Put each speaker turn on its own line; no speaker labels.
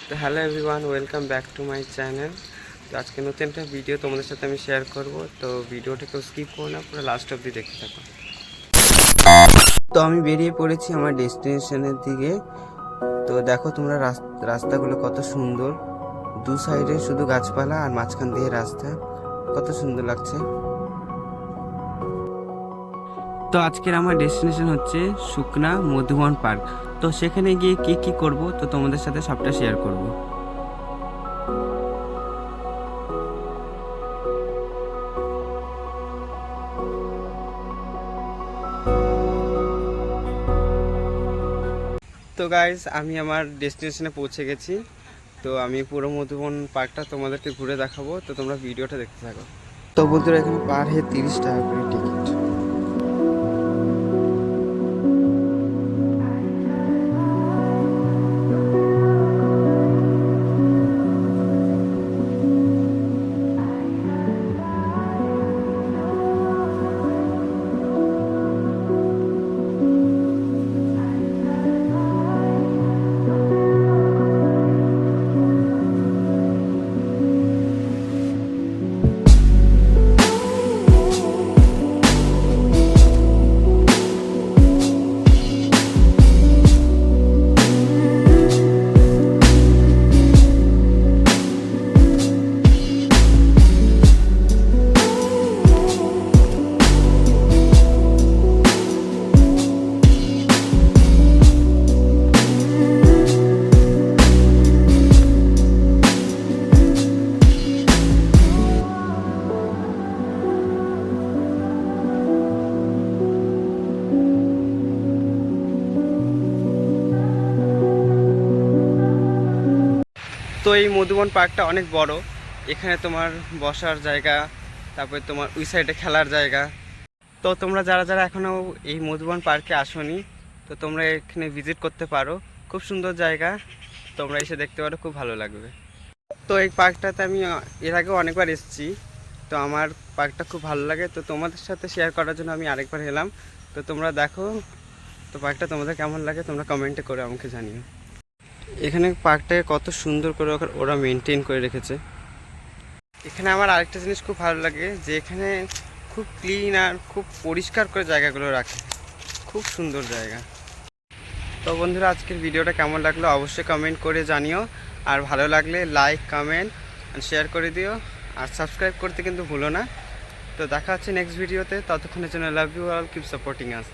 তো hello everyone, welcome back to my channel. তো আজকে নতুন একটা ভিডিও তোমাদের সাথে আমি শেয়ার করব। তো ভিডিওটা কেউ স্কিপ করো না, পুরো লাস্ট অবধি দেখতে থাকো। তো আমি বেরিয়ে পড়েছি আমার ডেস্টিনেশনের দিকে। তো দেখো তোমরা রাস্তাগুলো কত সুন্দর, দু সাইডে শুধু গাছপালা আর মাঝখান দিয়ে রাস্তা, কত সুন্দর লাগছে। তো আজকের আমার ডেস্টিনেশন হচ্ছে সুকনা মধুবন পার্ক। তো সেখানে গিয়ে কি কি করব তো তোমাদের সাথে সবটা শেয়ার করব। তো গাইজ, আমি আমার ডেস্টিনেশনে পৌঁছে গেছি। তো আমি পুরো মধুবন পার্কটা তোমাদেরকে ঘুরে দেখাবো, তো তোমরা ভিডিওটা দেখতে থাকো। তো বন্ধুরা, এখানে পার হেড 30 টাকা করে টিকিট। তো এই মধুবন পার্কটা অনেক বড়। এখানে তোমার বসার জায়গা, তারপরে তোমার ওই সাইডে খেলার জায়গা। তো তোমরা যারা যারা এখনও এই মধুবন পার্কে আসোনি, তো তোমরা এখানে ভিজিট করতে পারো। খুব সুন্দর জায়গা, তোমরা এসে দেখতে পারো, খুব ভালো লাগবে। তো এই পার্কটাতে আমি এর আগেও অনেকবার এসেছি। তো আমার পার্কটা খুব ভালো লাগে, তো তোমাদের সাথে শেয়ার করার জন্য আমি আরেকবার এলাম। তো তোমরা দেখো, তো পার্কটা তোমাদের কেমন লাগে তোমরা কমেন্টে করে আমাকে জানিও। এখানে পার্কটাকে কত সুন্দর করে ওরা মেনটেন করে রেখেছে। এখানে আমার আরেকটা জিনিস খুব ভালো লাগে, যে এখানে খুব ক্লিন আর খুব পরিষ্কার করে জায়গাগুলো রাখে, খুব সুন্দর জায়গা। তো বন্ধুরা, আজকের ভিডিওটা কেমন লাগলো অবশ্যই কমেন্ট করে জানিও। আর ভালো লাগলে লাইক, কমেন্ট আর শেয়ার করে দিও। আর সাবস্ক্রাইব করতে কিন্তু ভুলো না। তো দেখা হচ্ছে নেক্সট ভিডিওতে, ততক্ষণের জন্য love you all, keep supporting us.